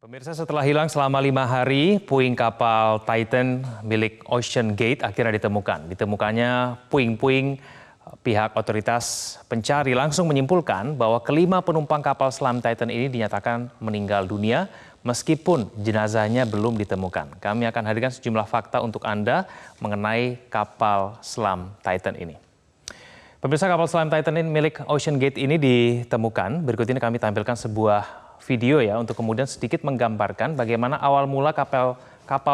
Pemirsa, setelah hilang selama 5 hari, puing kapal Titan milik Ocean Gate akhirnya ditemukan. Ditemukannya puing-puing, pihak otoritas pencari langsung menyimpulkan bahwa kelima penumpang kapal selam Titan ini dinyatakan meninggal dunia meskipun jenazahnya belum ditemukan. Kami akan hadirkan sejumlah fakta untuk Anda mengenai kapal selam Titan ini. Pemirsa, kapal selam Titan ini milik Ocean Gate ini ditemukan. Berikut ini kami tampilkan sebuah video ya untuk kemudian sedikit menggambarkan bagaimana awal mula kapal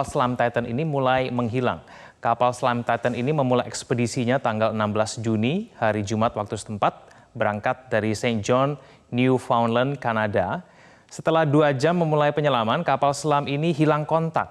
selam Titan ini mulai menghilang. Kapal selam Titan ini memulai ekspedisinya tanggal 16 Juni, hari Jumat waktu setempat, berangkat dari St. John, Newfoundland, Kanada. Setelah 2 jam memulai penyelaman, kapal selam ini hilang kontak.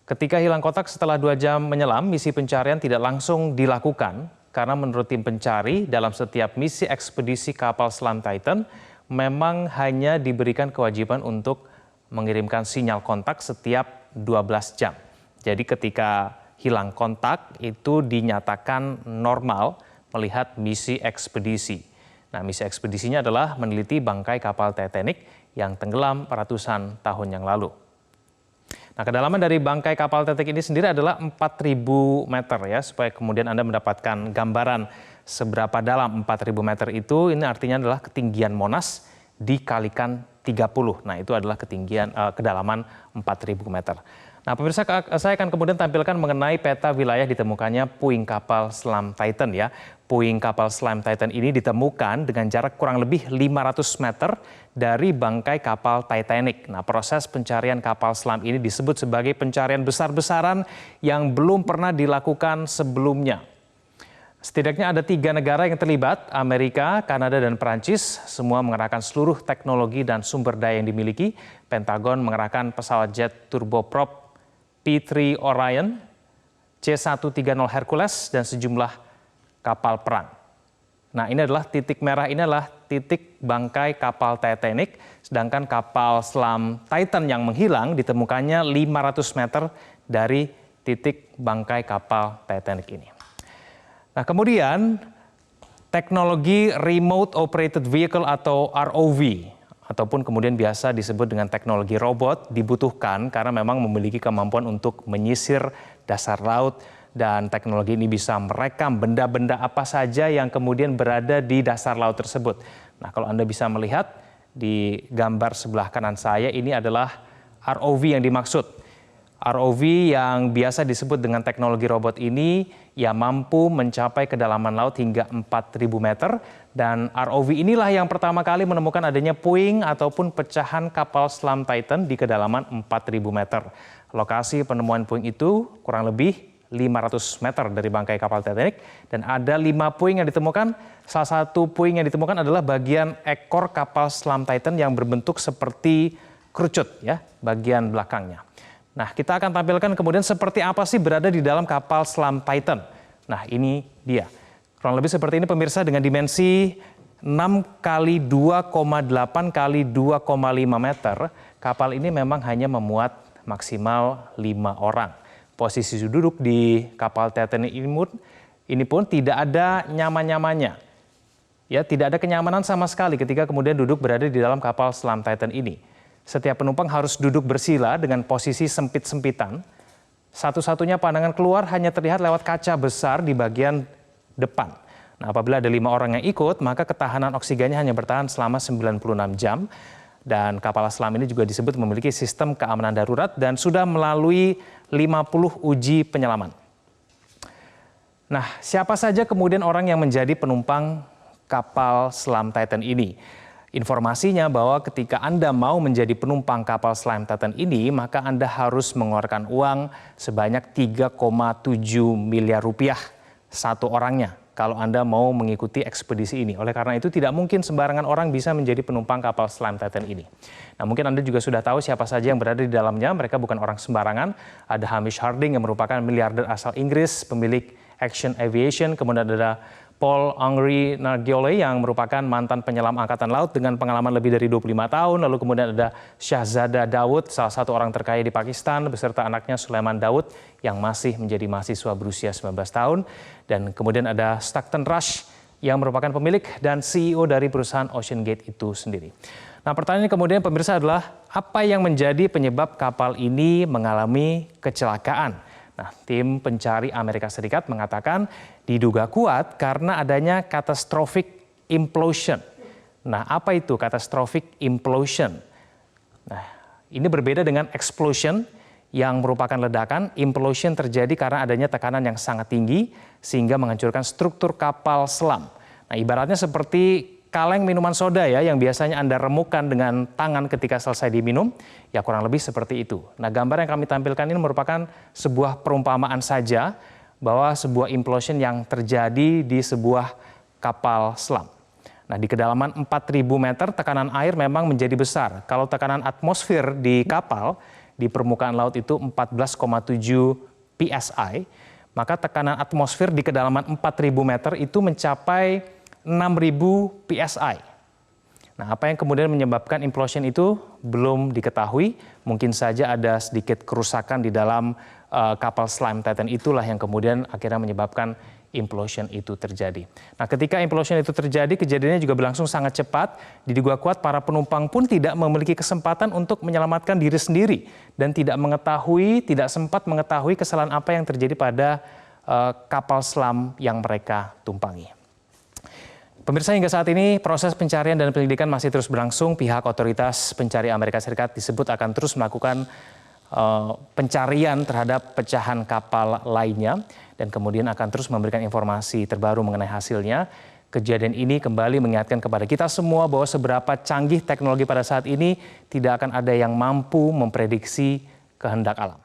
Ketika hilang kontak setelah 2 jam menyelam, misi pencarian tidak langsung dilakukan karena menurut tim pencari dalam setiap misi ekspedisi kapal selam Titan memang hanya diberikan kewajiban untuk mengirimkan sinyal kontak setiap 12 jam. Jadi ketika hilang kontak itu dinyatakan normal melihat misi ekspedisi. Nah, misi ekspedisinya adalah meneliti bangkai kapal Titanic yang tenggelam ratusan tahun yang lalu. Nah, kedalaman dari bangkai kapal Titanic ini sendiri adalah 4.000 meter ya, supaya kemudian Anda mendapatkan gambaran seberapa dalam 4.000 meter itu. Ini artinya adalah ketinggian Monas dikalikan 30. Nah, itu adalah ketinggian kedalaman 4.000 meter. Nah, pemirsa, saya akan kemudian tampilkan mengenai peta wilayah ditemukannya puing kapal selam Titan ya. Puing kapal selam Titan ini ditemukan dengan jarak kurang lebih 500 meter dari bangkai kapal Titanic. Nah, proses pencarian kapal selam ini disebut sebagai pencarian besar-besaran yang belum pernah dilakukan sebelumnya. Setidaknya ada 3 negara yang terlibat, Amerika, Kanada, dan Perancis. Semua mengerahkan seluruh teknologi dan sumber daya yang dimiliki. Pentagon mengerahkan pesawat jet turboprop P-3 Orion, C-130 Hercules, dan sejumlah kapal perang. Nah, ini adalah titik merah, ini adalah titik bangkai kapal Titanic. Sedangkan kapal selam Titan yang menghilang ditemukannya 500 meter dari titik bangkai kapal Titanic ini. Nah, kemudian teknologi Remote Operated Vehicle atau ROV, ataupun kemudian biasa disebut dengan teknologi robot, dibutuhkan karena memang memiliki kemampuan untuk menyisir dasar laut, dan teknologi ini bisa merekam benda-benda apa saja yang kemudian berada di dasar laut tersebut. Nah, kalau Anda bisa melihat di gambar sebelah kanan saya, ini adalah ROV yang dimaksud. ROV yang biasa disebut dengan teknologi robot ini ya mampu mencapai kedalaman laut hingga 4.000 meter, dan ROV inilah yang pertama kali menemukan adanya puing ataupun pecahan kapal selam Titan di kedalaman 4.000 meter. Lokasi penemuan puing itu kurang lebih 500 meter dari bangkai kapal Titanic, dan ada 5 puing yang ditemukan. Salah satu puing yang ditemukan adalah bagian ekor kapal selam Titan yang berbentuk seperti kerucut ya, bagian belakangnya. Nah, kita akan tampilkan kemudian seperti apa sih berada di dalam kapal selam Titan. Nah, ini dia. Kurang lebih seperti ini pemirsa, dengan dimensi 6 kali 2,8 kali 2,5 meter. Kapal ini memang hanya memuat maksimal 5 orang. Posisi duduk di kapal Titanic ini pun tidak ada nyaman-nyamannya. Ya, tidak ada kenyamanan sama sekali ketika kemudian duduk berada di dalam kapal selam Titan ini. Setiap penumpang harus duduk bersila dengan posisi sempit-sempitan. Satu-satunya pandangan keluar hanya terlihat lewat kaca besar di bagian depan. Nah, apabila ada 5 orang yang ikut, maka ketahanan oksigennya hanya bertahan selama 96 jam. Dan kapal selam ini juga disebut memiliki sistem keamanan darurat dan sudah melalui 50 uji penyelaman. Nah, siapa saja kemudian orang yang menjadi penumpang kapal selam Titan ini? Informasinya bahwa ketika Anda mau menjadi penumpang kapal selam Titan ini, maka Anda harus mengeluarkan uang sebanyak 3,7 miliar rupiah satu orangnya kalau Anda mau mengikuti ekspedisi ini. Oleh karena itu tidak mungkin sembarangan orang bisa menjadi penumpang kapal selam Titan ini. Nah, mungkin Anda juga sudah tahu siapa saja yang berada di dalamnya. Mereka bukan orang sembarangan. Ada Hamish Harding yang merupakan miliarder asal Inggris, pemilik Action Aviation, kemudian ada Paul-Henri Nargeolet yang merupakan mantan penyelam angkatan laut dengan pengalaman lebih dari 25 tahun. Lalu kemudian ada Shahzada Daud, salah satu orang terkaya di Pakistan, beserta anaknya Sulaiman Daud yang masih menjadi mahasiswa berusia 19 tahun. Dan kemudian ada Stockton Rush yang merupakan pemilik dan CEO dari perusahaan Ocean Gate itu sendiri. Nah, Nah, pertanyaan kemudian pemirsa adalah apa yang menjadi penyebab kapal ini mengalami kecelakaan? Nah, tim pencari Amerika Serikat mengatakan diduga kuat karena adanya catastrophic implosion. Nah, apa itu catastrophic implosion? Nah, ini berbeda dengan explosion yang merupakan ledakan. Implosion terjadi karena adanya tekanan yang sangat tinggi sehingga menghancurkan struktur kapal selam. Nah, ibaratnya seperti kaleng minuman soda ya yang biasanya Anda remukan dengan tangan ketika selesai diminum, ya kurang lebih seperti itu. Nah, gambar yang kami tampilkan ini merupakan sebuah perumpamaan saja bahwa sebuah implosion yang terjadi di sebuah kapal selam. Nah, di kedalaman 4.000 meter tekanan air memang menjadi besar. Kalau tekanan atmosfer di kapal di permukaan laut itu 14,7 PSI, maka tekanan atmosfer di kedalaman 4.000 meter itu mencapai 6.000 PSI. Nah, apa yang kemudian menyebabkan implosion itu belum diketahui. Mungkin saja ada sedikit kerusakan di dalam kapal selam Titan, itulah yang kemudian akhirnya menyebabkan implosion itu terjadi. Nah, ketika implosion itu terjadi, kejadiannya juga berlangsung sangat cepat. Diduga kuat para penumpang pun tidak memiliki kesempatan untuk menyelamatkan diri sendiri dan tidak sempat mengetahui kesalahan apa yang terjadi pada kapal selam yang mereka tumpangi. Pemirsa, hingga saat ini proses pencarian dan penyelidikan masih terus berlangsung. Pihak otoritas pencari Amerika Serikat disebut akan terus melakukan pencarian terhadap pecahan kapal lainnya dan kemudian akan terus memberikan informasi terbaru mengenai hasilnya. Kejadian ini kembali mengingatkan kepada kita semua bahwa seberapa canggih teknologi pada saat ini tidak akan ada yang mampu memprediksi kehendak alam.